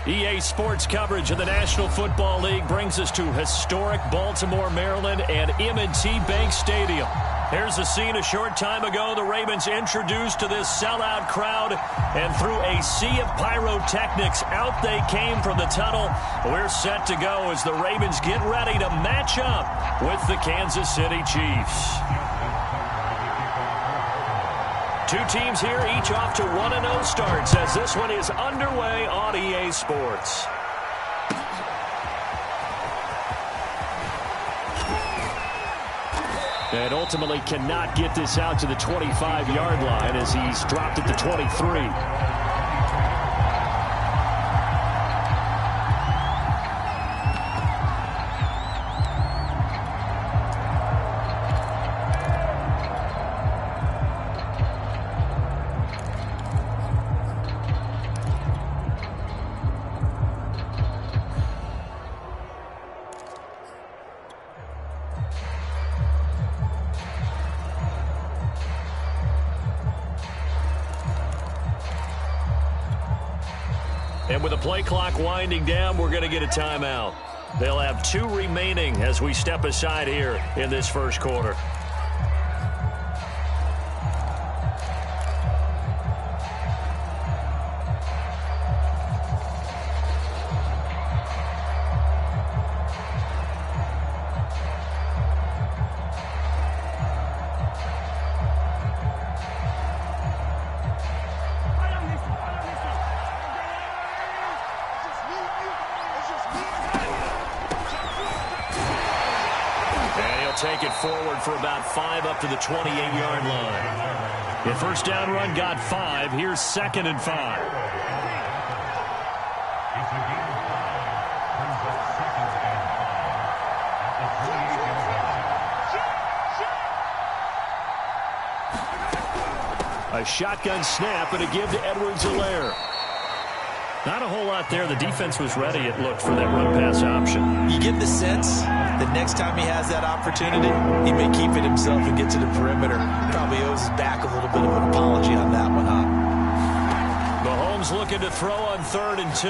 EA Sports coverage of the National Football League brings us to historic Baltimore, Maryland, and M&T Bank Stadium. Here's the scene a short time ago. The Ravens introduced to this sellout crowd, and through a sea of pyrotechnics, out they came from the tunnel. We're set to go as the Ravens get ready to match up with the Kansas City Chiefs. Two teams here, each off to 1-0 starts as this one is underway on EA Sports. And ultimately cannot get this out to the 25-yard line as he's dropped at the 23. And with the play clock winding down, we're going to get a timeout. They'll have 2 remaining as we step aside here in this first quarter. Take it forward for about 5 up to the 28-yard line. The first down run got 5. Here's 2nd and 5. A shotgun snap and a give to Edwards-Helaire. Not a whole lot there. The defense was ready, it looked, for that run-pass option. You get the sense that next time he has that opportunity, he may keep it himself and get to the perimeter. Probably owes his back a little bit of an apology on that one, huh? Mahomes looking to throw on 3rd and 2.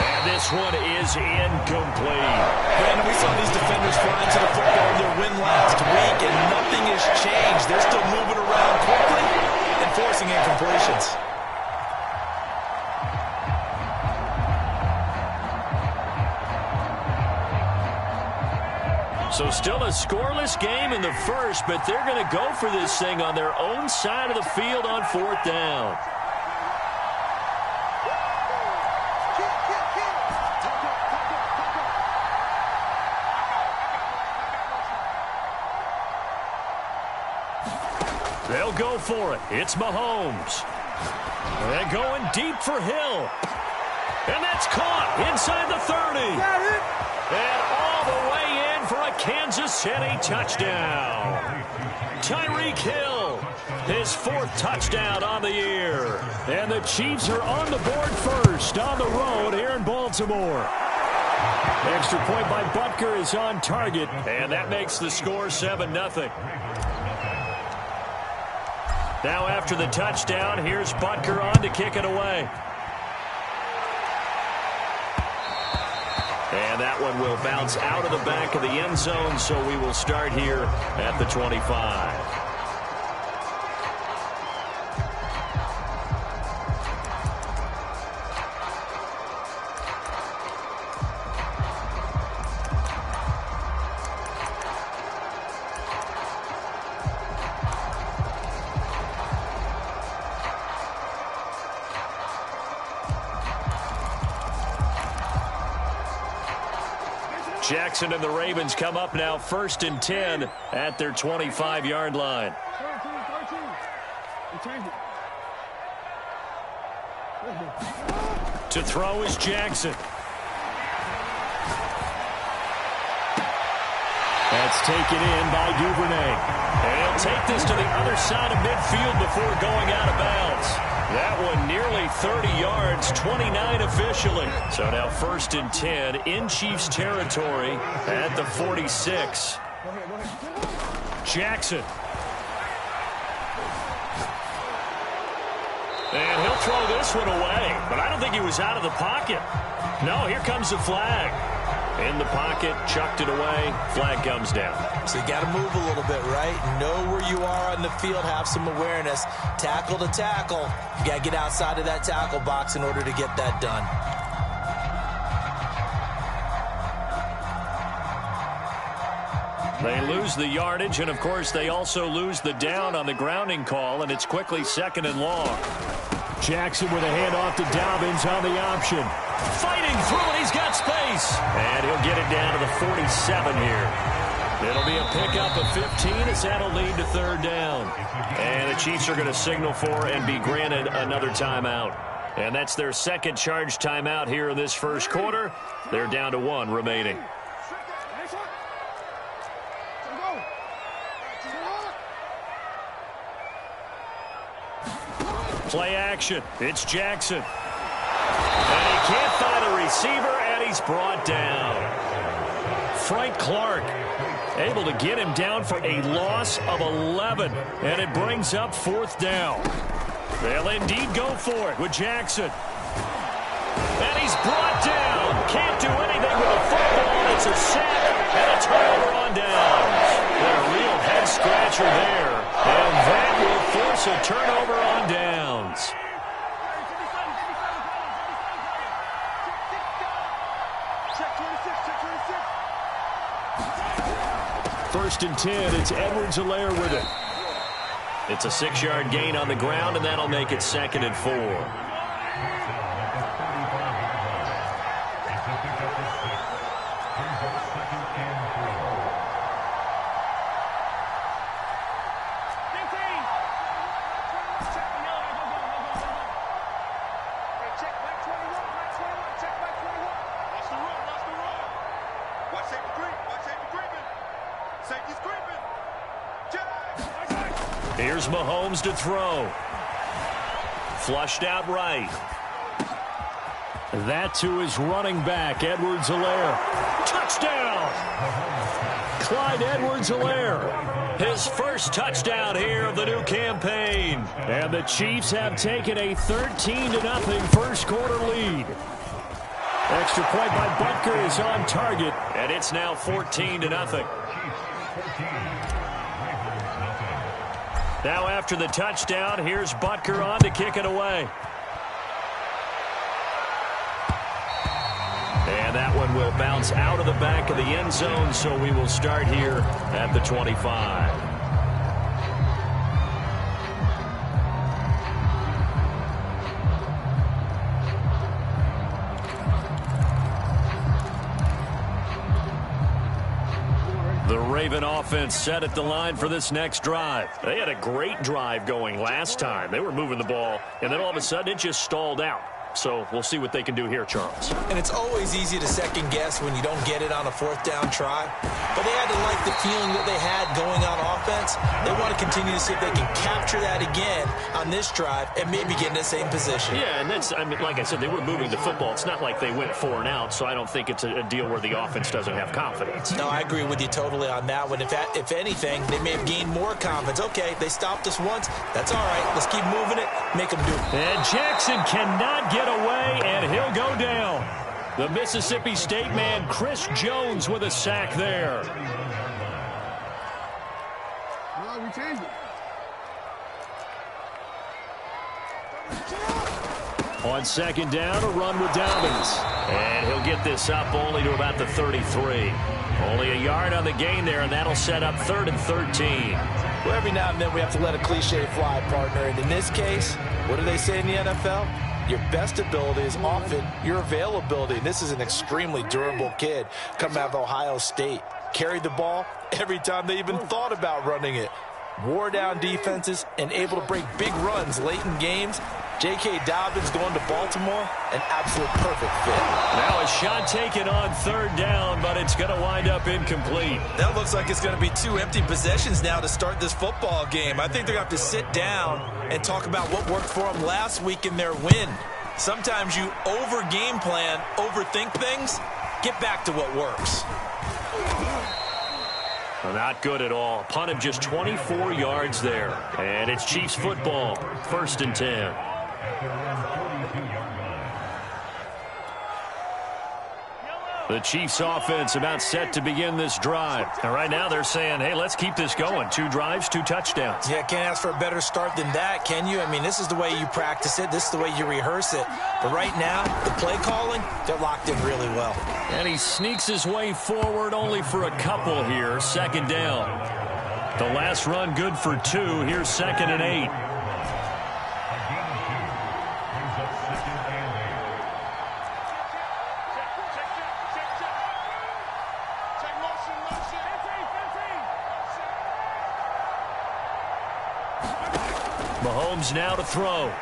And this one is incomplete. Brandon, we saw these defenders flying to the football in their win last week, and nothing has changed. They're still moving around quickly and forcing incompletions. So still a scoreless game in the first, but they're going to go for this thing on their own side of the field on 4th down. They'll go for it. It's Mahomes. They're going deep for Hill. And that's caught inside the 30. And all the way in for a Kansas City touchdown. Tyreek Hill, his 4th touchdown on the year. And the Chiefs are on the board first on the road here in Baltimore. Extra point by Butker is on target, and that makes the score 7-0. Now after the touchdown, here's Butker on to kick it away. And that one will bounce out of the back of the end zone, so we will start here at the 25. Jackson and the Ravens come up now 1st and 10 at their 25-yard line. To throw is Jackson. That's taken in by Duvernay. And he'll take this to the other side of midfield before going out of bounds. That one nearly 30 yards, 29 officially. So now 1st and 10 in Chiefs territory at the 46. Jackson. And he'll throw this one away, but I don't think he was out of the pocket. No, here comes the flag. In the pocket, chucked it away, flag comes down. So you got to move a little bit, right? Know where you are on the field, have some awareness. Tackle to tackle. You got to get outside of that tackle box in order to get that done. They lose the yardage, and of course they also lose the down on the grounding call, and it's quickly 2nd and long. Jackson with a handoff to Dobbins on the option. Fighting through it, he's got space. And he'll get it down to the 47 here. It'll be a pickup of 15 as that'll lead to 3rd down. And the Chiefs are going to signal for and be granted another timeout. And that's their 2nd charge timeout here in this 1st quarter. They're down to 1 remaining. Play action. It's Jackson. And he can't find a receiver, and he's brought down. Frank Clark able to get him down for a loss of 11, and it brings up 4th down. They'll indeed go for it with Jackson. And he's brought down. Can't do anything with a football. It's a sack and a turnover on downs. A real head-scratcher there. And that will force a turnover on downs. First and 10, it's Edwards-Helaire with it. It's a 6-yard gain on the ground, and that'll make it 2nd and 4. Here's Mahomes to throw. Flushed out right. That to his running back, Edwards-Helaire. Touchdown! Clyde Edwards-Helaire. His first touchdown here of the new campaign. And the Chiefs have taken a 13-0 first quarter lead. Extra point by Butker is on target. And it's now 14-0. Now after the touchdown, here's Butker on to kick it away. And that one will bounce out of the back of the end zone, so we will start here at the 25. The Raven offense set at the line for this next drive. They had a great drive going last time. They were moving the ball, and then all of a sudden it just stalled out. So we'll see what they can do here, Charles. And it's always easy to second guess when you don't get it on a 4th down try. But they had to like the feeling that they had going on offense. They want to continue to see if they can capture that again on this drive and maybe get in the same position. Yeah, and that's, I mean, like I said, they were moving the football. It's not like they went 4 and out, so I don't think it's a deal where the offense doesn't have confidence. No, I agree with you totally on that one. If anything, they may have gained more confidence. Okay, they stopped us once. That's all right. Let's keep moving it. Make them do it. And Jackson cannot get away, and he'll go down. The Mississippi State man, Chris Jones, with a sack there. No, we changed it. On 2nd down, a run with Dobbins. And he'll get this up only to about the 33. Only a yard on the gain there, and that'll set up 3rd and 13. Well, every now and then we have to let a cliche fly, partner. And in this case, what do they say in the NFL? Your best ability is often your availability. And this is an extremely durable kid coming out of Ohio State. Carried the ball every time they even thought about running it. Wore down defenses and able to break big runs late in games. J.K. Dobbins going to Baltimore, an absolute perfect fit. Now a shot taken on 3rd down, but it's going to wind up incomplete. That looks like it's going to be 2 empty possessions now to start this football game. I think they're going to have to sit down and talk about what worked for them last week in their win. Sometimes you over-game plan, overthink things. Get back to what works. Not good at all. Punt of just 24 yards there. And it's Chiefs football. 1st and 10. The Chiefs offense about set to begin this drive. And right now they're saying, hey, let's keep this going. 2 drives, 2 touchdowns. Yeah, can't ask for a better start than that, can you? I mean, this is the way you practice it. This is the way you rehearse it. But right now, the play calling, they're locked in really well. And he sneaks his way forward only for a couple here. 2nd down. The last run good for 2. Here's 2nd and 8. Mahomes now to throw.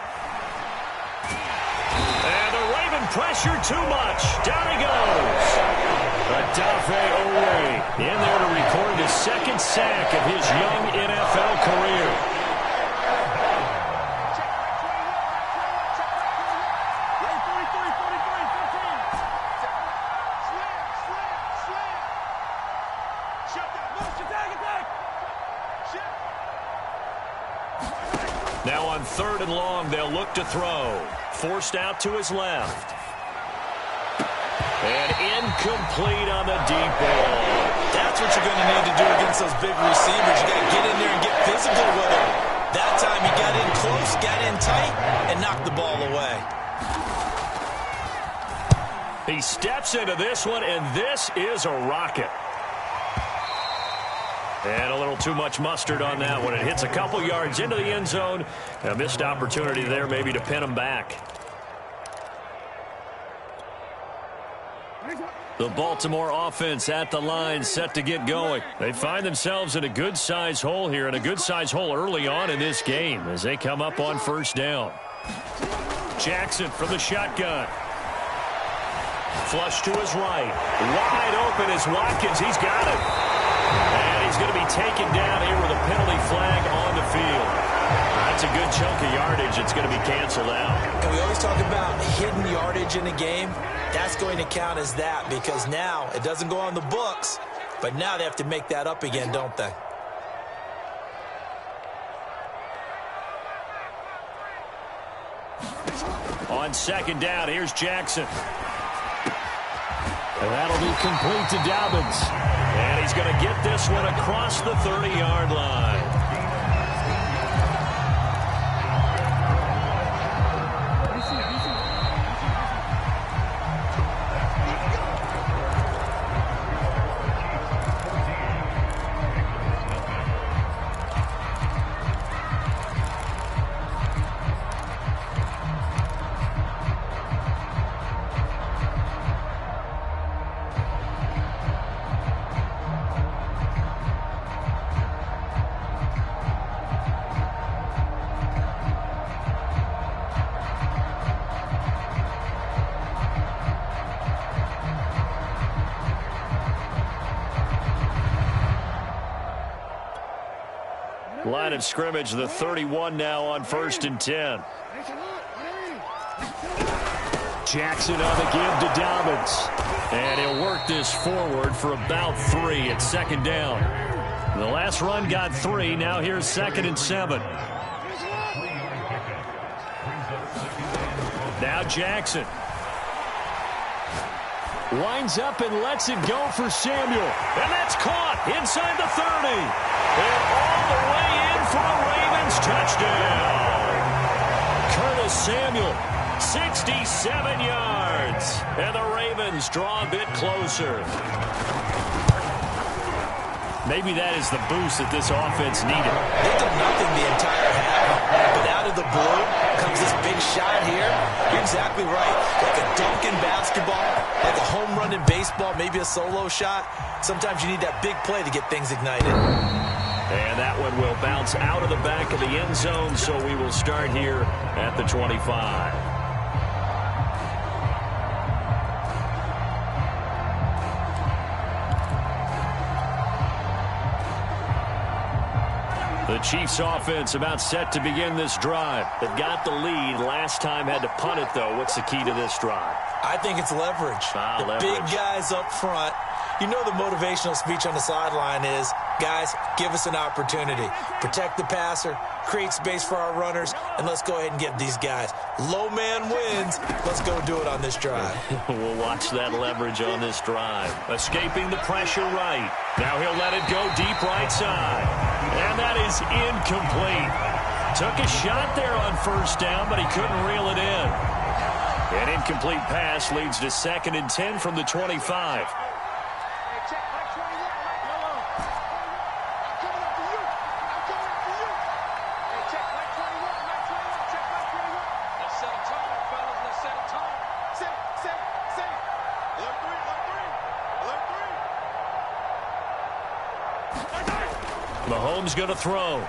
And the Raven pressure too much. Down he goes. Odafe Oweh in there to record his 2nd sack of his young NFL career. Now on 3rd and long, they'll look to throw. Forced out to his left. And incomplete on the deep ball. That's what you're going to need to do against those big receivers. You got to get in there and get physical with them. That time he got in close, got in tight, and knocked the ball away. He steps into this one, and this is a rocket. And a little too much mustard on that one. It hits a couple yards into the end zone. A missed opportunity there maybe to pin him back. The Baltimore offense at the line set to get going. They find themselves in a good-sized hole here, and a good-sized hole early on in this game as they come up on 1st down. Jackson from the shotgun. Flush to his right. Wide open is Watkins. He's got it. And he's going to be taken down here with a penalty flag on the field. That's a good chunk of yardage. It's going to be canceled out. And we always talk about hidden yardage in a game. That's going to count as that because now it doesn't go on the books, but now they have to make that up again, don't they? On 2nd down, here's Jackson. And that'll be complete to Dobbins. And he's going to get this one across the 30-yard line. Line of scrimmage, the 31 now on 1st and 10. Jackson on the give to Dobbins. And he'll work this forward for about 3 at 2nd down. The last run got 3. Now here's 2nd and 7. Now Jackson. Winds up and lets it go for Samuel. And that's caught inside the 30. And all the way in for a Ravens touchdown. Curtis Samuel, 67 yards. And the Ravens draw a bit closer. Maybe that is the boost that this offense needed. They did nothing the entire half, but out of the blue comes this big shot here. You're exactly right. Like a dunk in basketball, like a home run in baseball, maybe a solo shot. Sometimes you need that big play to get things ignited. And that one will bounce out of the back of the end zone, so we will start here at the 25. The Chiefs offense about set to begin this drive. They've got the lead. Last time had to punt it, though. What's the key to this drive? I think it's leverage. The big guys up front. You know the motivational speech on the sideline is, guys, give us an opportunity. Protect the passer, create space for our runners, and let's go ahead and give these guys. Low man wins. Let's go do it on this drive. We'll watch that leverage on this drive. Escaping the pressure right. Now he'll let it go deep right side. And that is incomplete. Took a shot there on first down, but he couldn't reel it in. An incomplete pass leads to 2nd and 10 from the 25. Mahomes going to throw.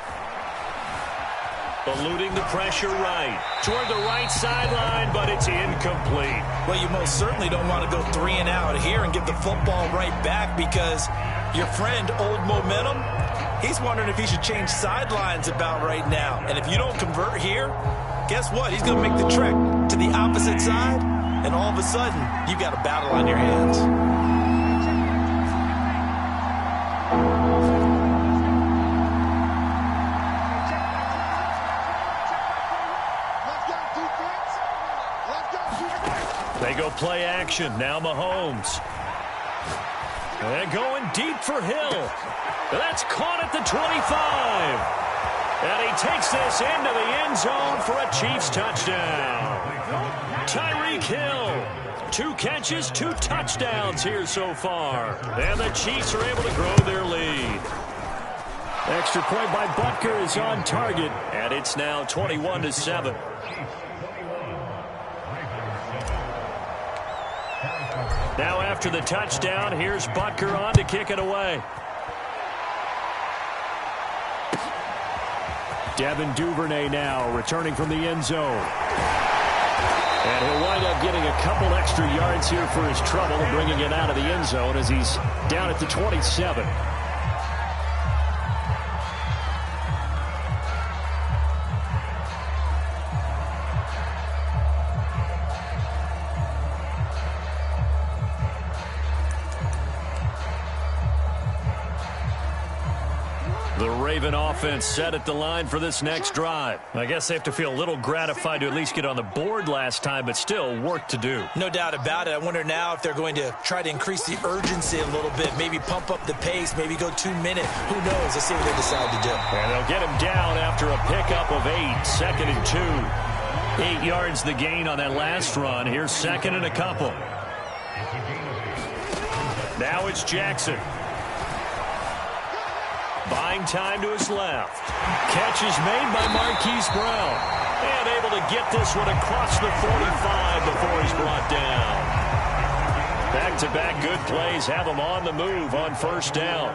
Eluding the pressure right. Toward the right sideline, but it's incomplete. Well, you most certainly don't want to go 3 and out here and give the football right back, because your friend, Old Momentum, he's wondering if he should change sidelines about right now. And if you don't convert here, guess what? He's going to make the trek to the opposite side, and all of a sudden, you've got a battle on your hands. They go play action. Now Mahomes. And going deep for Hill. That's caught at the 25. And he takes this into the end zone for a Chiefs touchdown. Tyreek Hill. 2 catches, 2 touchdowns here so far. And the Chiefs are able to grow their lead. Extra point by Butker is on target. And it's now 21-7. Now after the touchdown, here's Butker on to kick it away. Devin Duvernay now returning from the end zone. And he'll wind up getting a couple extra yards here for his trouble and bringing it out of the end zone as he's down at the 27. Raven offense set at the line for this next drive. I guess they have to feel a little gratified to at least get on the board last time, but still work to do. No doubt about it. I wonder now if they're going to try to increase the urgency a little bit, maybe pump up the pace, maybe go 2 minute. Who knows? Let's see what they decide to do. And they'll get him down after a pickup of 8, 2nd and 2. 8 yards the gain on that last run. Here's 2nd and a couple. Now it's Jackson. Buying time to his left. Catch is made by Marquise Brown. And able to get this one across the 45 before he's brought down. Back-to-back good plays have him on the move on first down.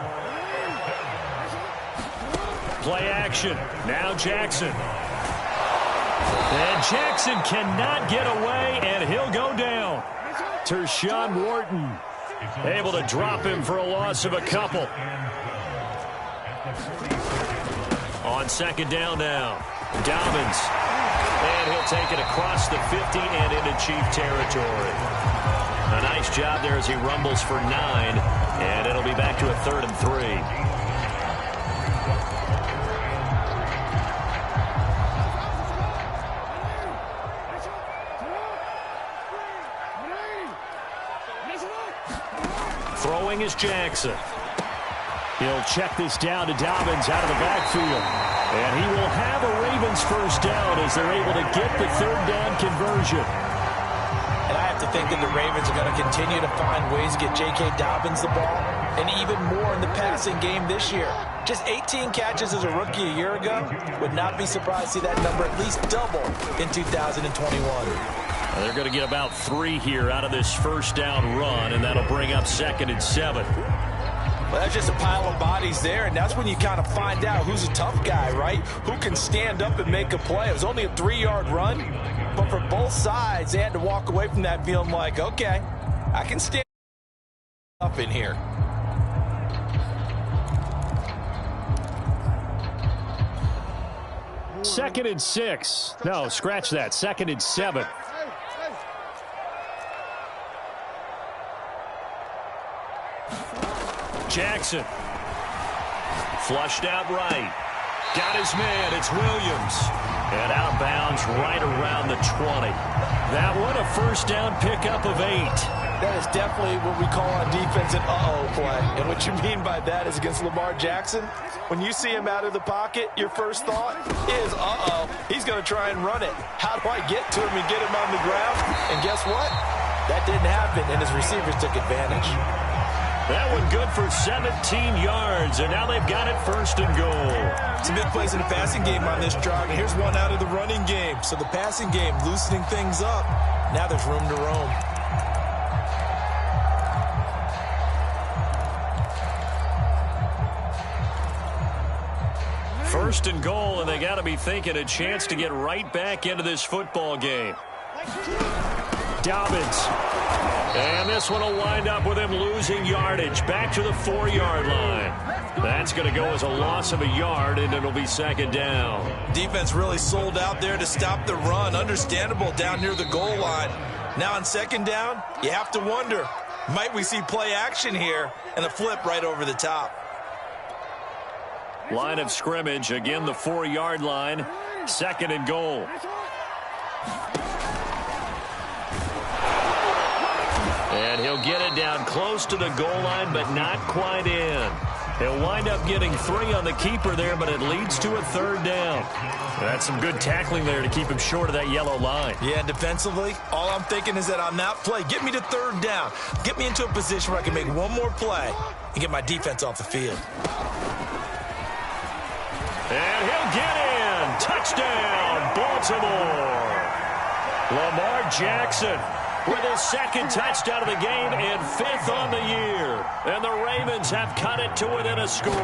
Play action. Now Jackson. And Jackson cannot get away, and he'll go down. Tershawn Wharton able to drop him for a loss of a couple. On 2nd down now, Dobbins. And he'll take it across the 50 and into Chief territory. A nice job there as he rumbles for 9. And it'll be back to a 3rd and 3. Throwing is Jackson. He'll check this down to Dobbins out of the backfield. And he will have a Ravens first down as they're able to get the 3rd down conversion. And I have to think that the Ravens are going to continue to find ways to get J.K. Dobbins the ball, and even more in the passing game this year. Just 18 catches as a rookie a year ago. Would not be surprised to see that number at least double in 2021. They're going to get about 3 here out of this first down run, and that'll bring up 2nd and 7. Well, that's just a pile of bodies there, and that's when you kind of find out who's a tough guy, right? Who can stand up and make a play. It was only a 3-yard run, but for both sides, they had to walk away from that feeling like, okay, I can stand up in here. Second and 6. No, scratch that. 2nd and 7. Jackson. Flushed out right. Got his man. It's Williams. And out of bounds right around the 20. That one a first down pickup of 8. That is definitely what we call on defense an uh-oh play. And what you mean by that is against Lamar Jackson, when you see him out of the pocket, your first thought is, uh-oh, he's going to try and run it. How do I get to him and get him on the ground? And guess what? That didn't happen, and his receivers took advantage. That one good for 17 yards, and now they've got it first and goal. Some big plays in the passing game on this drive, and here's one out of the running game. So the passing game loosening things up. Now there's room to roam. First and goal, and they got to be thinking a chance to get right back into this football game. Dobbins. And this one will wind up with him losing yardage. Back to the 4-yard line. That's going to go as a loss of a yard, and it'll be second down. Defense really sold out there to stop the run. Understandable down near the goal line. Now on second down, you have to wonder, might we see play action here and a flip right over the top? Line of scrimmage, again the 4-yard line. Second and goal. And he'll get it down close to the goal line, but not quite in. He'll wind up getting 3 on the keeper there, but it leads to a third down. That's some good tackling there to keep him short of that yellow line. Yeah, and defensively, all I'm thinking is that on that play, get me to third down. Get me into a position where I can make one more play and get my defense off the field. And he'll get in. Touchdown, Baltimore. Lamar Jackson with his second touchdown of the game and 5th on the year. And the Ravens have cut it to within a score.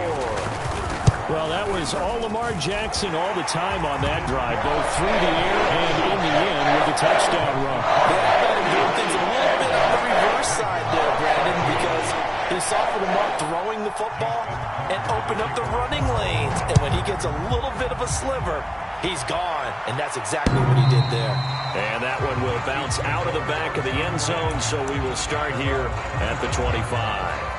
Well, that was all Lamar Jackson all the time on that drive, both through the air and in the end with the touchdown run. Yeah, I doing things a little bit on the reverse side there, Brandon, because he softened him up throwing the football and opened up the running lanes. And when he gets a little bit of a sliver, he's gone. And that's exactly what he did there. And that one will bounce out of the back of the end zone, so we will start here at the 25.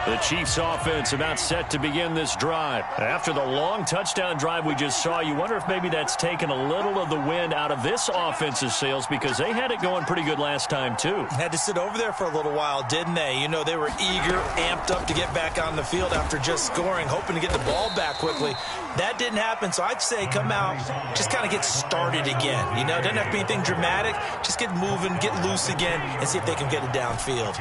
The Chiefs offense about set to begin this drive. After the long touchdown drive we just saw, you wonder if maybe that's taken a little of the wind out of this offense's sails, because they had it going pretty good last time too. Had to sit over there for a little while, didn't they? You know, they were eager, amped up to get back on the field after just scoring, hoping to get the ball back quickly. That didn't happen, so I'd say come out, just kind of get started again. You know, doesn't have to be anything dramatic. Just get moving, get loose again, and see if they can get it downfield.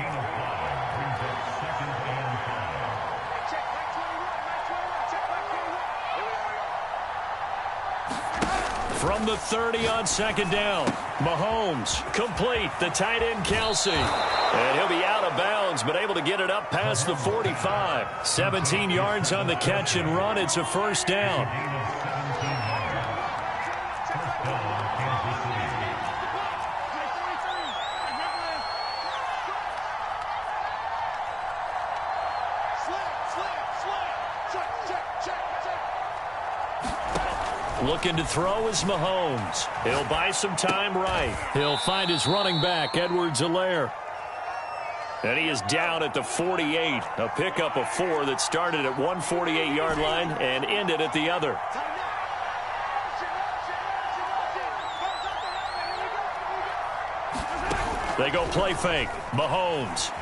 From the 30 on second down, Mahomes complete, the tight end Kelsey. And he'll be out of bounds, but able to get it up past the 45. 17 yards on the catch and run. It's a first down. Looking to throw is Mahomes. He'll buy some time right. He'll find his running back, Edwards-Helaire. And he is down at the 48. A pickup of 4 that started at one 48-yard line and ended at the other. They go play fake. Mahomes.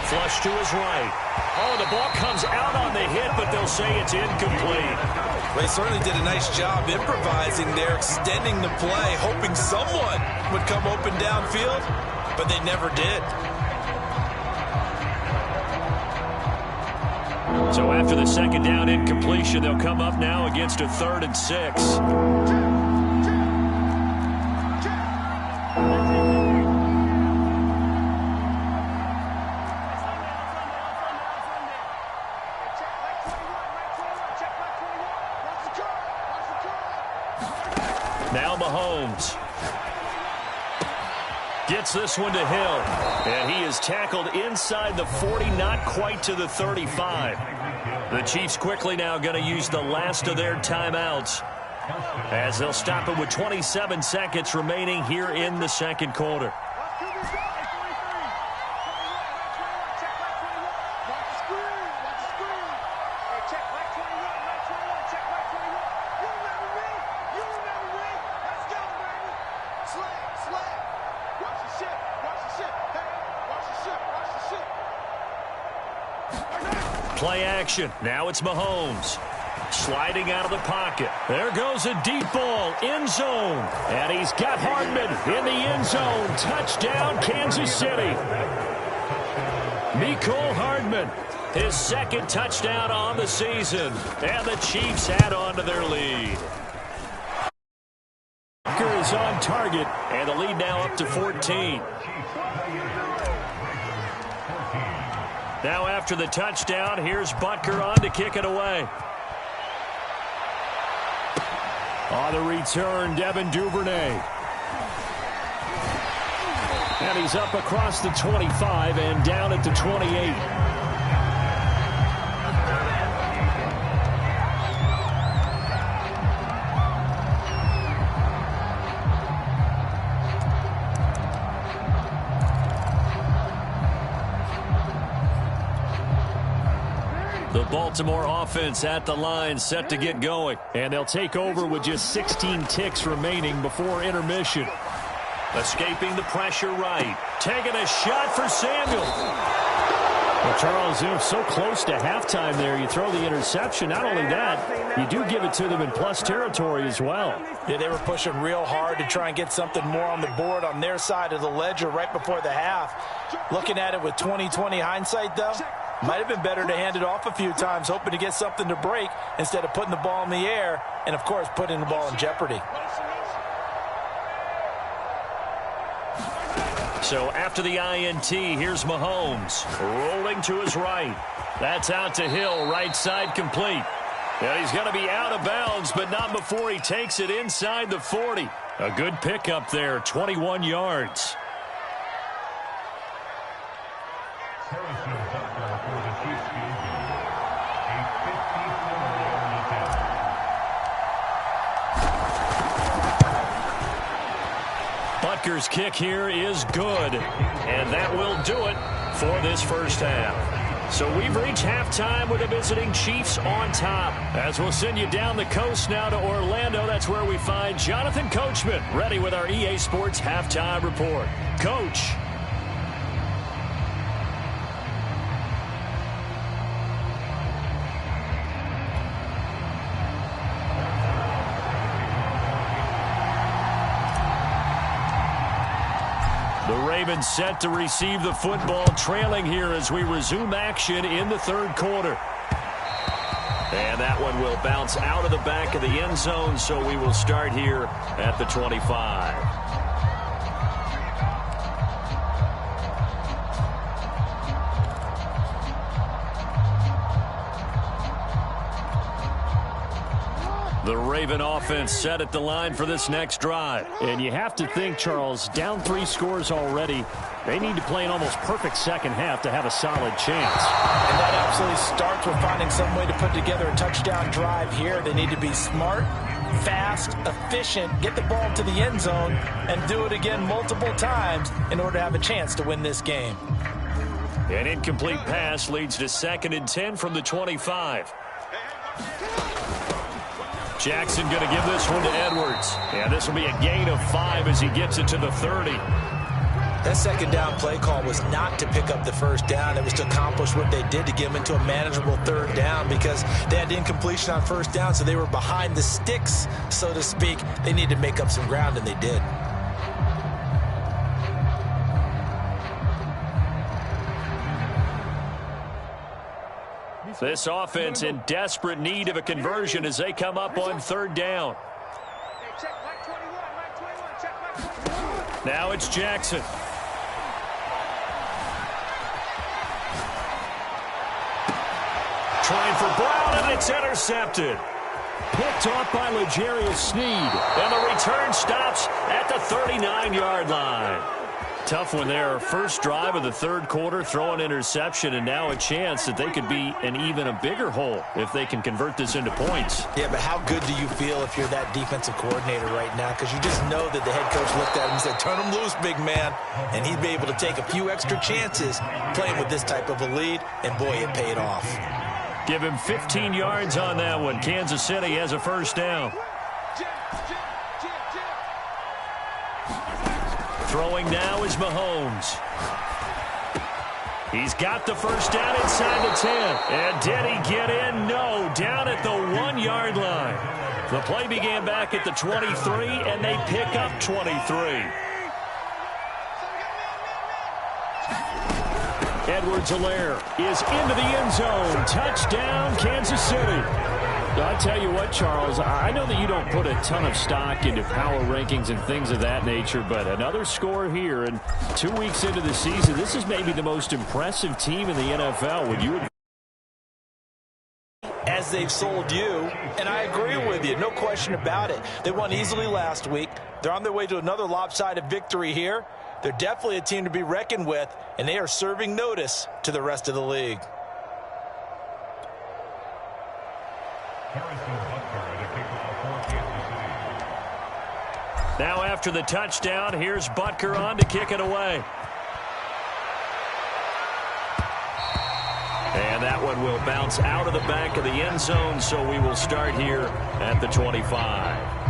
Flush to his right. Oh, the ball comes out on the hit, but they'll say it's incomplete. They certainly did a nice job improvising there, extending the play, hoping someone would come open downfield, but they never did. So after the second down incompletion, they'll come up now against a 3rd and 6. Now Mahomes gets this one to Hill, and he is tackled inside the 40, not quite to the 35. The Chiefs quickly now going to use the last of their timeouts as they'll stop it with 27 seconds remaining here in the second quarter. play action. Now it's Mahomes. Sliding out of the pocket. There goes a deep ball, end zone. And he's got Hardman in the end zone. Touchdown, Kansas City. Mecole Hardman, his second touchdown on the season. And the Chiefs add on to their lead. Butker is on target, and the lead now up to 14. Now after the touchdown, here's Butker on to kick it away. On the return, Devin Duvernay. And he's up across the 25 and down at the 28. The Baltimore offense at the line set to get going. And they'll take over with just 16 ticks remaining before intermission. Escaping the pressure right. Taking a shot for Samuel. Well, Charles, they're so close to halftime there. You throw the interception. Not only that, you do give it to them in plus territory as well. Yeah, they were pushing real hard to try and get something more on the board on their side of the ledger right before the half. Looking at it with 20/20 hindsight, though, might have been better to hand it off a few times, hoping to get something to break instead of putting the ball in the air and, of course, putting the ball in jeopardy. So after the INT, here's Mahomes rolling to his right. That's out to Hill, right side complete. And he's going to be out of bounds, but not before he takes it inside the 40. A good pickup there, 21 yards. Butker's kick here is good, and that will do it for this first half. So we've reached halftime with the visiting Chiefs on top. As we'll send you down the coast now to Orlando, that's where we find Jonathan Coachman ready with our EA Sports Halftime Report. Coach. Ravens set to receive the football, trailing here as we resume action in the third quarter. And that one will bounce out of the back of the end zone, so we will start here at the 25. The Raven offense set at the line for this next drive. And you have to think, Charles, down 3 scores already. They need to play an almost perfect second half to have a solid chance. And that absolutely starts with finding some way to put together a touchdown drive here. They need to be smart, fast, efficient, get the ball to the end zone, and do it again multiple times in order to have a chance to win this game. An incomplete pass leads to 2nd and 10 from the 25. Jackson going to give this one to Edwards. And this will be a gain of 5 as he gets it to the 30. That second down play call was not to pick up the first down. It was to accomplish what they did to get them into a manageable third down because they had incompletion on first down, so they were behind the sticks, so to speak. They needed to make up some ground, and they did. This offense in desperate need of a conversion as they come up on third down. Now it's Jackson. Trying for Brown, and it's intercepted. Picked off by L'Jarius Sneed. And the return stops at the 39-yard line. Tough one there. First drive of the third quarter, throw an interception, and now a chance that they could be in even a bigger hole if they can convert this into points. Yeah, but how good do you feel if you're that defensive coordinator right now? Because you just know that the head coach looked at him and said, turn him loose, big man. And he'd be able to take a few extra chances playing with this type of a lead, and boy, it paid off. Give him 15 yards on that one. Kansas City has a first down. Throwing now is Mahomes. He's got the first down inside the 10. And did he get in? No, down at the 1-yard line. The play began back at the 23, and they pick up 23. Edwards-Helaire is into the end zone. Touchdown, Kansas City. I'll tell you what, Charles, I know that you don't put a ton of stock into power rankings and things of that nature, but another score here, and 2 weeks into the season, this is maybe the most impressive team in the NFL. Would you agree? As they've sold you, and I agree with you, no question about it. They won easily last week. They're on their way to another lopsided victory here. They're definitely a team to be reckoned with, and they are serving notice to the rest of the league. Now after the touchdown, here's Butker on to kick it away. And that one will bounce out of the back of the end zone, so we will start here at the 25.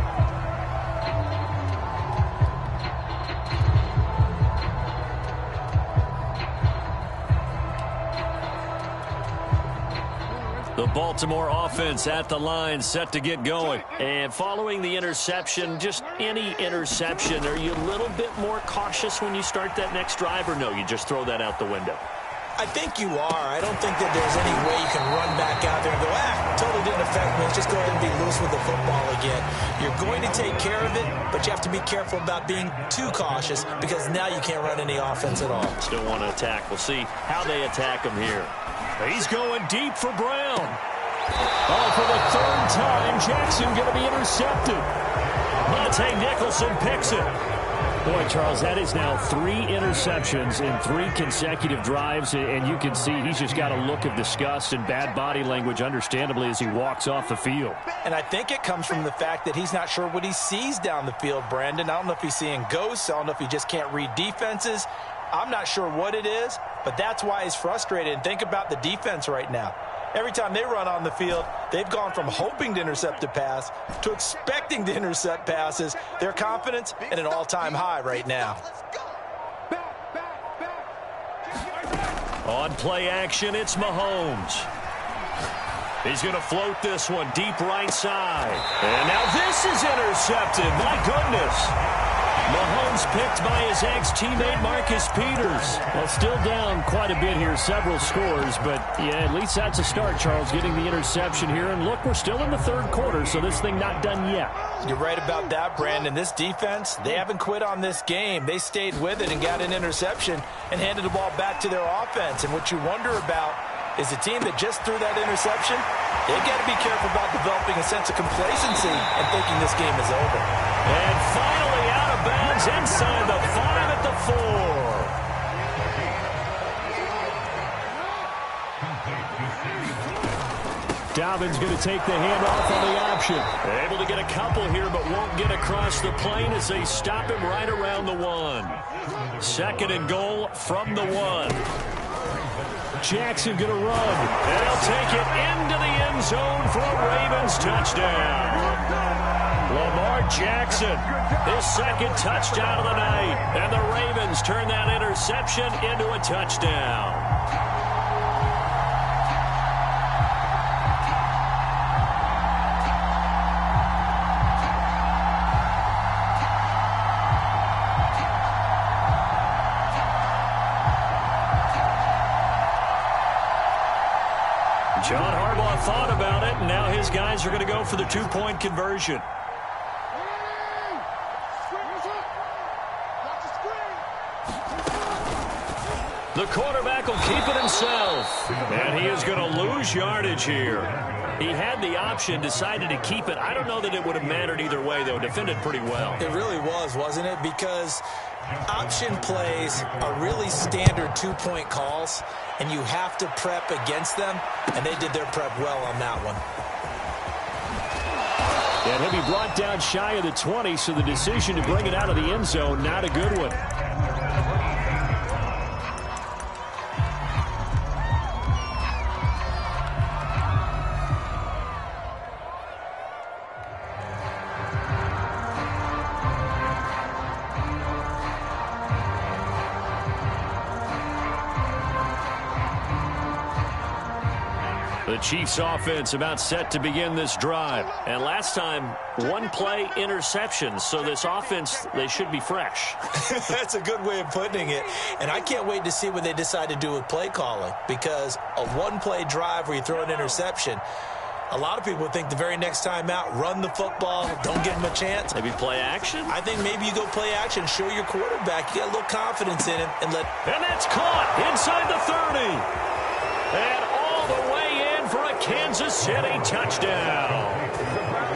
The Baltimore offense at the line, set to get going. And following the interception, just any interception, are you a little bit more cautious when you start that next drive, or no, you just throw that out the window? I think you are. I don't think that there's any way you can run back out there and go, totally didn't affect me. Let's just go ahead and be loose with the football again. You're going to take care of it, but you have to be careful about being too cautious because now you can't run any offense at all. Still want to attack. We'll see how they attack him here. He's going deep for Brown. Oh, for the third time, Jackson going to be intercepted. Monte Nicholson picks it. Boy, Charles, that is now 3 interceptions in 3 consecutive drives, and you can see he's just got a look of disgust and bad body language, understandably, as he walks off the field. And I think it comes from the fact that he's not sure what he sees down the field, Brandon. I don't know if he's seeing ghosts. I don't know if he just can't read defenses. I'm not sure what it is, but that's why he's frustrated. And think about the defense right now. Every time they run on the field, they've gone from hoping to intercept a pass to expecting to intercept passes. Their confidence at an all-time high right now. On play action, it's Mahomes. He's going to float this one deep right side. And now this is intercepted. My goodness. Mahomes picked by his ex-teammate Marcus Peters. Well, still down quite a bit here, several scores, but yeah, at least that's a start, Charles, getting the interception here. And look, we're still in the third quarter, so this thing not done yet. You're right about that, Brandon. This defense, they haven't quit on this game. They stayed with it and got an interception and handed the ball back to their offense. And what you wonder about is the team that just threw that interception, they've got to be careful about developing a sense of complacency and thinking this game is over. And finally out of bounds inside the 5 at the 4. Dalvin's going to take the handoff on the option. Able to get a couple here, but won't get across the plane as they stop him right around the 1. Second and goal from the 1. Jackson going to run, and he'll take it into the end zone for a Ravens touchdown. Lamar Jackson, his second touchdown of the night, and the Ravens turn that interception into a touchdown. John Harbaugh thought about it, and now his guys are going to go for the 2-point conversion. The quarterback will keep it himself, and he is going to lose yardage here. He had the option, decided to keep it. I don't know that it would have mattered either way, though. Defended pretty well. It really was, wasn't it? Because option plays are really standard 2-point calls, and you have to prep against them, and they did their prep well on that one. And he'll be brought down shy of the 20, so the decision to bring it out of the end zone, not a good one. The Chiefs offense about set to begin this drive. And last time, one play interception. So this offense, they should be fresh. That's a good way of putting it. And I can't wait to see what they decide to do with play calling. Because a one-play drive where you throw an interception, a lot of people think the very next time out, run the football, don't give them a chance. Maybe play action? I think maybe you go play action, show your quarterback, you got a little confidence in him, and let... And that's caught inside the 30. And all the way in for a Kansas City touchdown.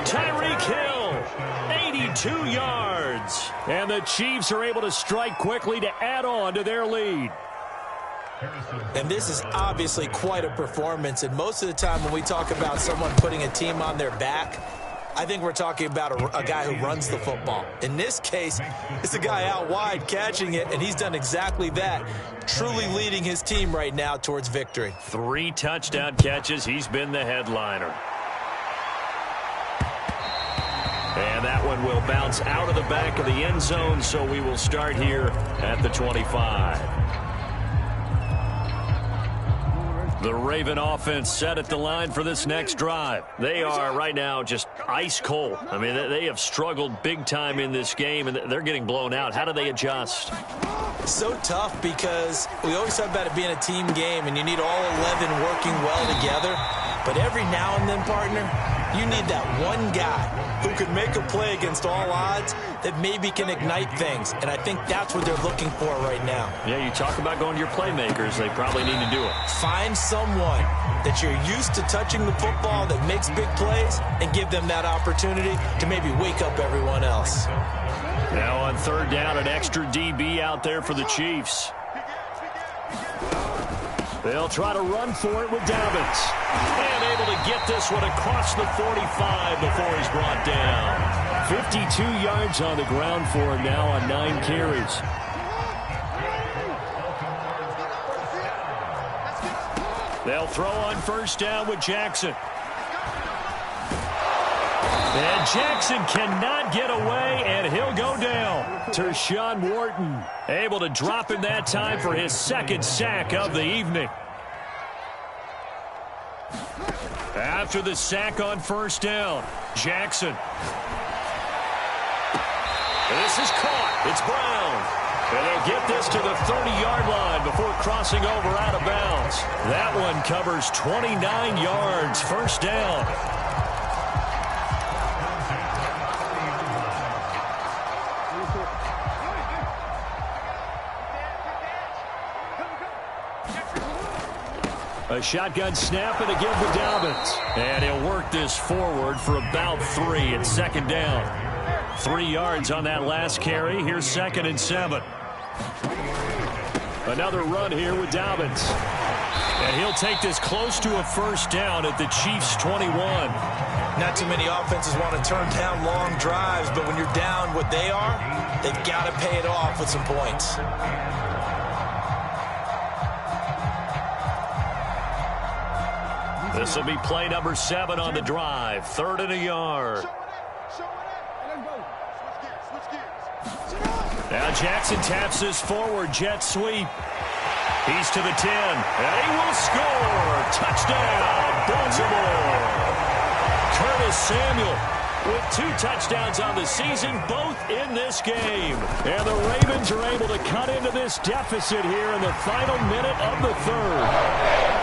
Tyreek Hill, 82 yards. And the Chiefs are able to strike quickly to add on to their lead. And this is obviously quite a performance. And most of the time when we talk about someone putting a team on their back, I think we're talking about a guy who runs the football. In this case, it's a guy out wide catching it, and he's done exactly that, truly leading his team right now towards victory. 3 touchdown catches. He's been the headliner. And that one will bounce out of the back of the end zone, so we will start here at the 25. The Raven offense set at the line for this next drive. They are right now just ice cold. I mean, they have struggled big time in this game, and they're getting blown out. How do they adjust? So tough because we always talk about it being a team game, and you need all 11 working well together. But every now and then, partner, you need that one guy who can make a play against all odds that maybe can ignite things. And I think that's what they're looking for right now. Yeah, you talk about going to your playmakers. They probably need to do it. Find someone that you're used to touching the football that makes big plays and give them that opportunity to maybe wake up everyone else. Now on third down, an extra DB out there for the Chiefs. They'll try to run for it with Dobbins. And able to get this one across the 45 before he's brought down. 52 yards on the ground for him now on 9 carries. They'll throw on first down with Jackson. And Jackson cannot get away, and he'll go down. Tershawn Wharton able to drop him that time for his second sack of the evening. After the sack on first down, Jackson. This is caught. It's Brown. And they'll get this to the 30-yard line before crossing over out of bounds. That one covers 29 yards. First down. A shotgun snap and again for Dobbins. And he'll work this forward for about 3 at second down. 3 yards on that last carry. Here's 2nd and 7. Another run here with Dobbins. And he'll take this close to a first down at the Chiefs' 21. Not too many offenses want to turn down long drives, but when you're down what they are, they've got to pay it off with some points. This will be play number 7 on the drive. 3rd and a yard. Now Jackson taps this forward jet sweep. He's to the 10, and he will score. Touchdown, Baltimore. Curtis Samuel with 2 touchdowns on the season, both in this game. And the Ravens are able to cut into this deficit here in the final minute of the 3rd.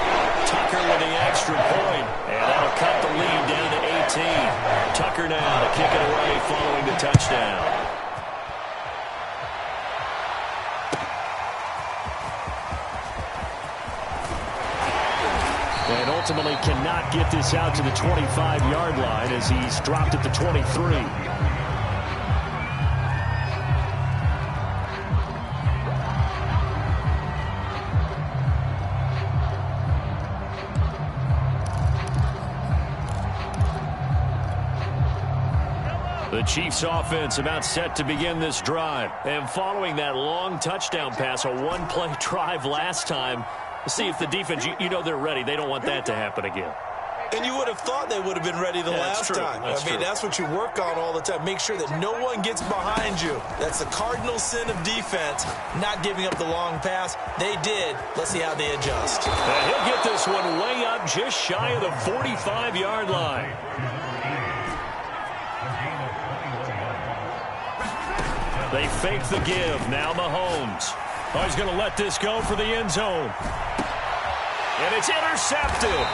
Tucker with the extra point, and that'll cut the lead down to 18. Tucker now to kick it away following the touchdown. And ultimately cannot get this out to the 25-yard line as he's dropped at the 23. The Chiefs offense about set to begin this drive. And following that long touchdown pass, a one-play drive last time, see if the defense, you know they're ready. They don't want that to happen again. And you would have thought they would have been ready the last time. That's what you work on all the time. Make sure that no one gets behind you. That's the cardinal sin of defense, not giving up the long pass. They did. Let's see how they adjust. And he'll get this one way up just shy of the 45-yard line. They fake the give. Now Mahomes. Oh, he's going to let this go for the end zone. And it's intercepted.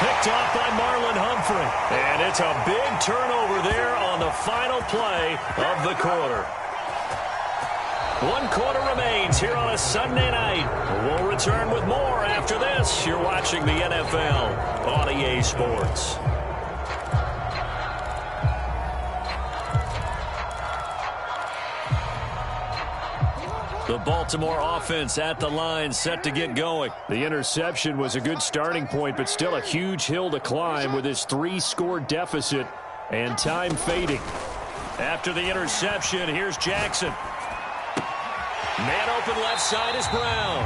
Picked off by Marlon Humphrey. And it's a big turnover there on the final play of the quarter. 1 quarter remains here on a Sunday night. We'll return with more after this. You're watching the NFL on EA Sports. The Baltimore offense at the line, set to get going. The interception was a good starting point, but still a huge hill to climb with his 3-score deficit and time fading. After the interception, here's Jackson. Man open left side is Brown.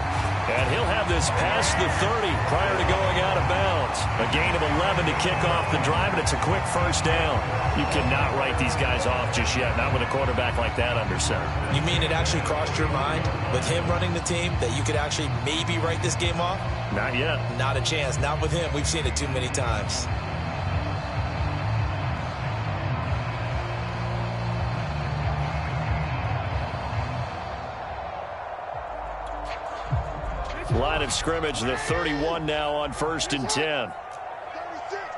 And he'll have this past the 30 prior to going out of bounds. A gain of 11 to kick off the drive, and it's a quick first down. You cannot write these guys off just yet, not with a quarterback like that under center. You mean it actually crossed your mind with him running the team that you could actually maybe write this game off? Not yet. Not a chance. Not with him. We've seen it too many times. Line of scrimmage, the 31 now on 1st and 10.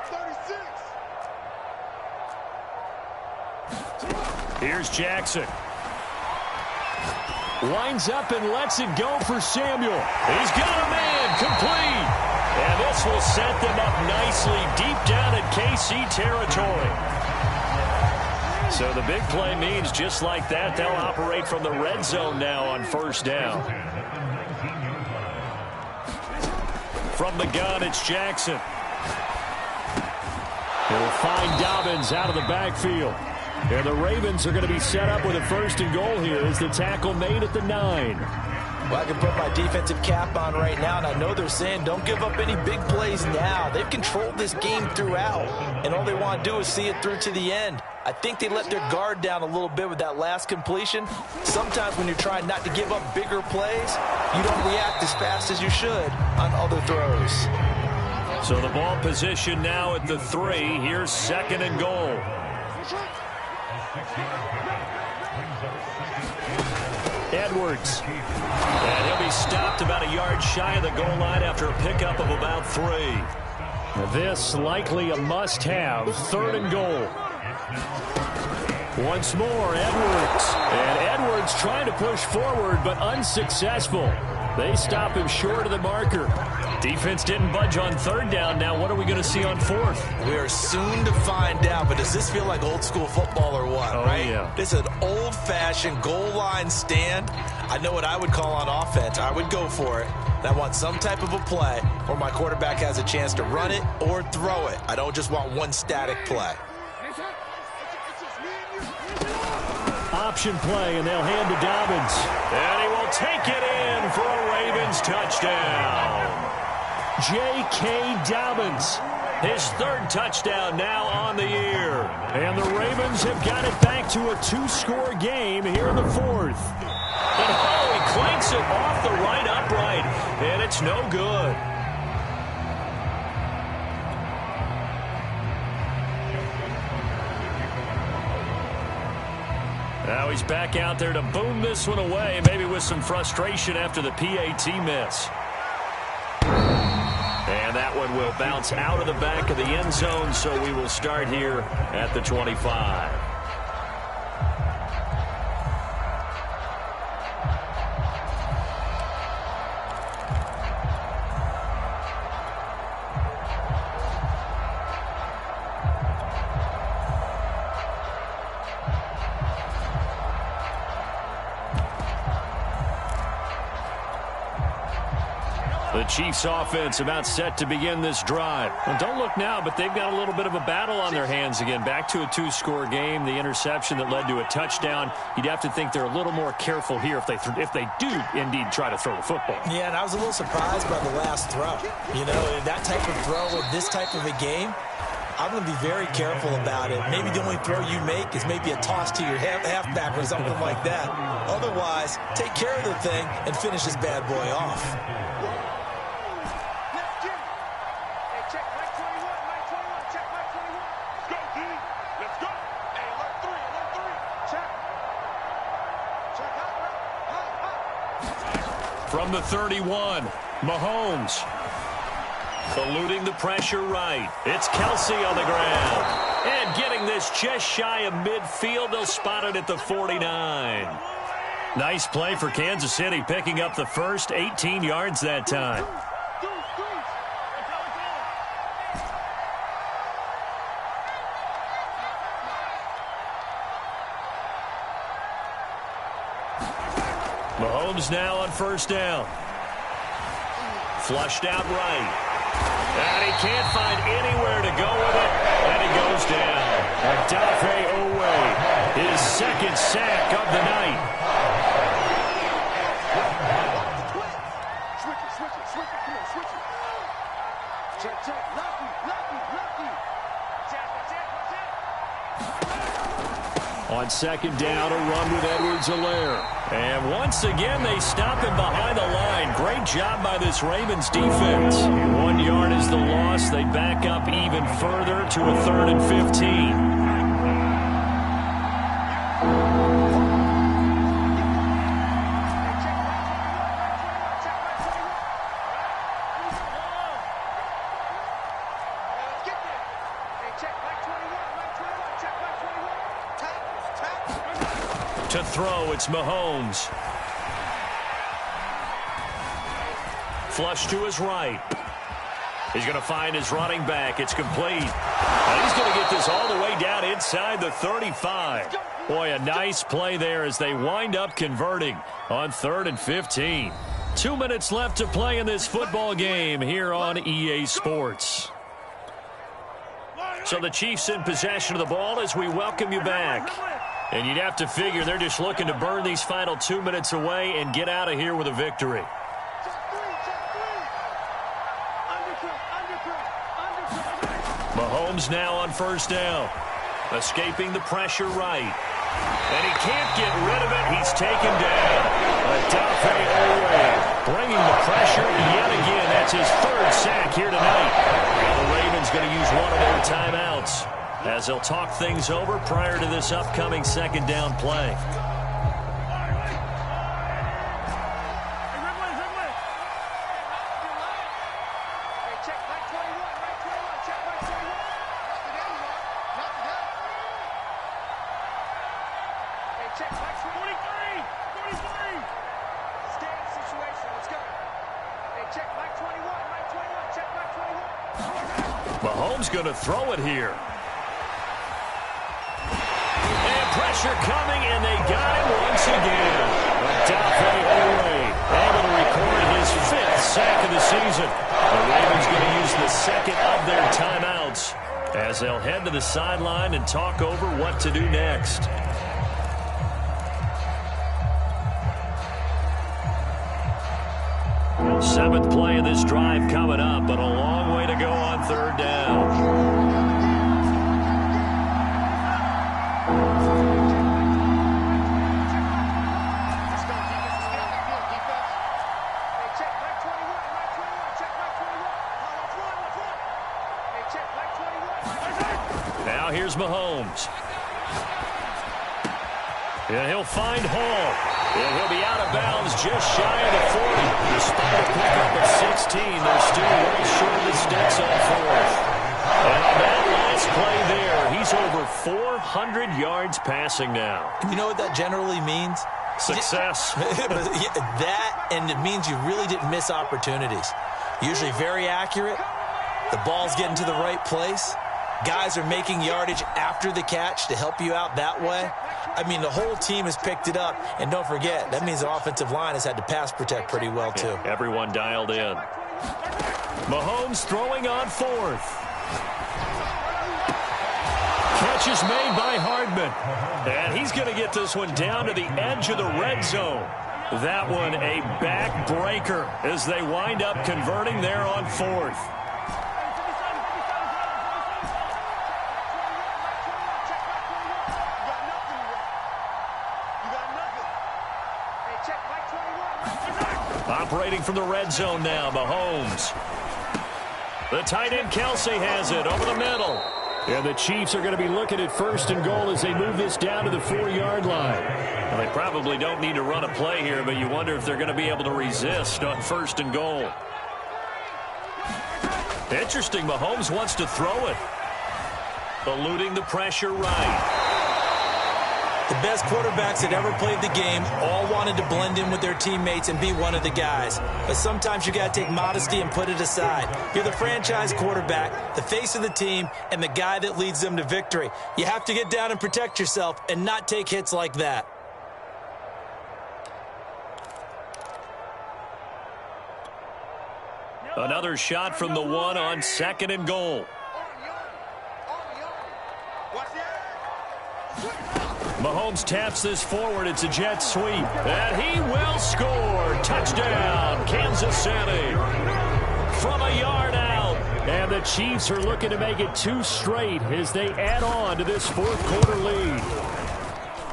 36. Here's Jackson. Lines up and lets it go for Samuel. He's got a man, complete. And this will set them up nicely deep down in KC territory. So the big play means just like that, they'll operate from the red zone now on 1st down. From the gun, it's Jackson. He'll find Dobbins out of the backfield. And the Ravens are going to be set up with a 1st and goal here as the tackle made at the 9. Well, I can put my defensive cap on right now, and I know they're saying don't give up any big plays now. They've controlled this game throughout, and all they want to do is see it through to the end. I think they let their guard down a little bit with that last completion. Sometimes when you're trying not to give up bigger plays, you don't react as fast as you should on other throws. So the ball position now at the 3. Here's 2nd and goal. Edwards. And he'll be stopped about a yard shy of the goal line after a pickup of about 3. This likely a must-have. 3rd and goal. Once more, Edwards. And Edwards trying to push forward, but unsuccessful. They stop him short of the marker. Defense didn't budge on 3rd down. Now what are we going to see on 4th? We are soon to find out, but does this feel like old school football or what, right? Yeah. This is an old-fashioned goal line stand. I know what I would call on offense. I would go for it. And I want some type of a play where my quarterback has a chance to run it or throw it. I don't just want one static play. Option play, and they'll hand to Dobbins. And he will take it in for a Ravens touchdown. J.K. Dobbins, his 3rd touchdown now on the year. And the Ravens have got it back to a 2-score game here in the 4th. And he clanks it off the right upright, and it's no good. Now he's back out there to boom this one away, maybe with some frustration after the PAT miss. And that one will bounce out of the back of the end zone, so we will start here at the 25. The Chiefs offense about set to begin this drive. Well, don't look now, but they've got a little bit of a battle on their hands again. Back to a 2-score game. The interception that led to a touchdown. You'd have to think they're a little more careful here if they do indeed try to throw the football. Yeah, and I was a little surprised by the last throw. You know, that type of throw with this type of a game, I'm going to be very careful about it. Maybe the only throw you make is maybe a toss to your halfback or something like that. Otherwise, take care of the thing and finish this bad boy off. From the 31, Mahomes. Eluding the pressure right. It's Kelsey on the ground. And getting this just shy of midfield. They'll spot it at the 49. Nice play for Kansas City, picking up the first 18 yards that time. Mahomes now on first down. Flushed out right. And he can't find anywhere to go with it. And he goes down. Odafe Oweh, his second sack of the night. On second down, a run with Edwards-Helaire. And once again, they stop him behind the line. Great job by this Ravens defense. 1 yard is the loss. They back up even further to a 3rd and 15. To throw, it's Mahomes. Flush to his right. He's going to find his running back. It's complete. And he's going to get this all the way down inside the 35. Boy, a nice play there as they wind up converting on 3rd and 15. 2 minutes left to play in this football game here on EA Sports. So the Chiefs in possession of the ball as we welcome you back. And you'd have to figure they're just looking to burn these final 2 minutes away and get out of here with a victory. Mahomes now on first down. Escaping the pressure right. And he can't get rid of it. He's taken down. Odafe Oweh bringing the pressure yet again. That's his 3rd sack here tonight. And the Ravens going to use one of their timeouts as they'll talk things over prior to this upcoming second down play. Mahomes going to throw it here. Pressure coming, and they got him once again. Odafe Oweh able to record his 5th sack of the season. The Ravens going to use the 2nd of their timeouts as they'll head to the sideline and talk over what to do next. Seventh play of this drive coming up, but a long way to go on 3rd down. Now here's Mahomes. And he'll find Hall. And he'll be out of bounds just shy of the 40. Despite a pickup of 16, they're still well short of the sticks on 4th. And on that last play there, he's over 400 yards passing now. You know what that generally means? Success. That, and it means you really didn't miss opportunities. Usually very accurate. The ball's getting to the right place. Guys are making yardage after the catch to help you out that way. I mean, the whole team has picked it up. And don't forget, that means the offensive line has had to pass protect pretty well, too. Yeah, everyone dialed in. Mahomes throwing on fourth. Catch is made by Hardman. And he's going to get this one down to the edge of the red zone. That one a backbreaker as they wind up converting there on fourth. Operating from the red zone now, Mahomes. The tight end Kelsey has it over the middle. And the Chiefs are going to be looking at first and goal as they move this down to the 4-yard line. Well, they probably don't need to run a play here, but you wonder if they're going to be able to resist on first and goal. Interesting, Mahomes wants to throw it. Eluding the pressure right. The best quarterbacks that ever played the game all wanted to blend in with their teammates and be one of the guys. But sometimes you got to take modesty and put it aside. You're the franchise quarterback, the face of the team, and the guy that leads them to victory. You have to get down and protect yourself and not take hits like that. Another shot from the one on second and goal. Mahomes taps this forward. It's a jet sweep. And he will score. Touchdown, Kansas City. From a yard out. And the Chiefs are looking to make it 2 straight as they add on to this fourth-quarter lead.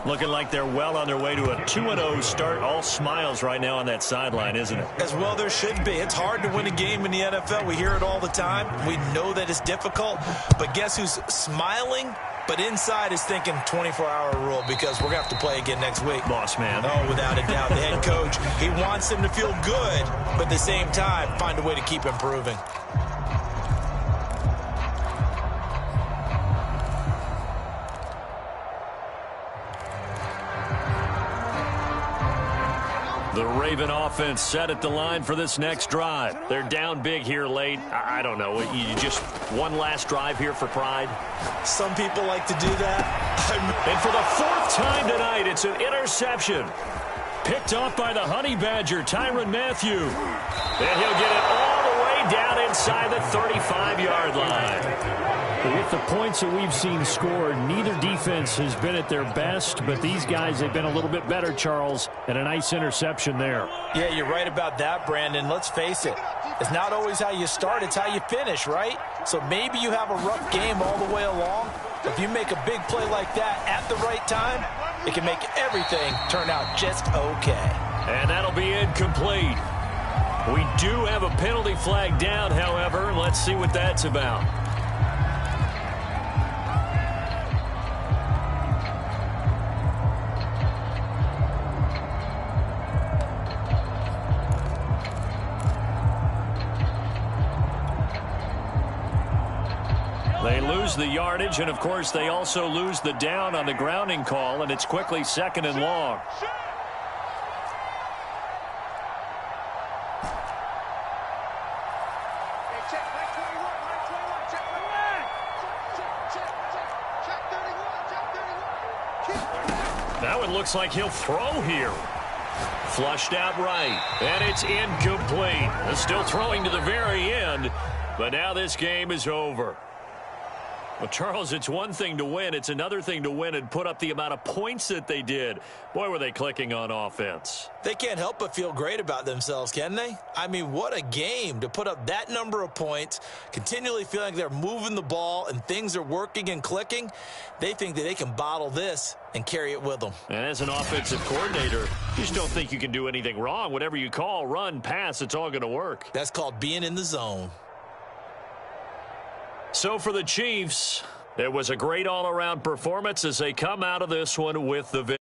Looking like they're well on their way to a 2-0 start. All smiles right now on that sideline, isn't it? As well there should be. It's hard to win a game in the NFL. We hear it all the time. We know that it's difficult. But guess who's smiling? But inside is thinking 24-hour rule because we're going to have to play again next week. Boss man. Oh, without a doubt. The head coach, he wants them to feel good, but at the same time, find a way to keep improving. The Raven offense set at the line for this next drive. They're down big here late. I don't know. You just one last drive here for pride? Some people like to do that. And for the 4th time tonight, it's an interception. Picked off by the Honey Badger, Tyrann Mathieu. And he'll get it all the way down inside the 35-yard line. With the points that we've seen scored, neither defense has been at their best, but these guys have been a little bit better, Charles, and a nice interception there. Yeah, you're right about that, Brandon. Let's face it. It's not always how you start, it's how you finish, right? So maybe you have a rough game all the way along. If you make a big play like that at the right time, it can make everything turn out just okay. And that'll be incomplete. We do have a penalty flag down, however. Let's see what that's about. They lose the yardage, and of course they also lose the down on the grounding call, and it's quickly 2nd and long. Now it looks like he'll throw here. Flushed out right, and it's incomplete. Still throwing to the very end, but now this game is over. Well, Charles, it's one thing to win. It's another thing to win and put up the amount of points that they did. Boy, were they clicking on offense. They can't help but feel great about themselves, can they? I mean, what a game to put up that number of points, continually feeling like they're moving the ball and things are working and clicking. They think that they can bottle this and carry it with them. And as an offensive coordinator, you just don't think you can do anything wrong. Whatever you call, run, pass, it's all going to work. That's called being in the zone. So for the Chiefs, it was a great all-around performance as they come out of this one with the victory.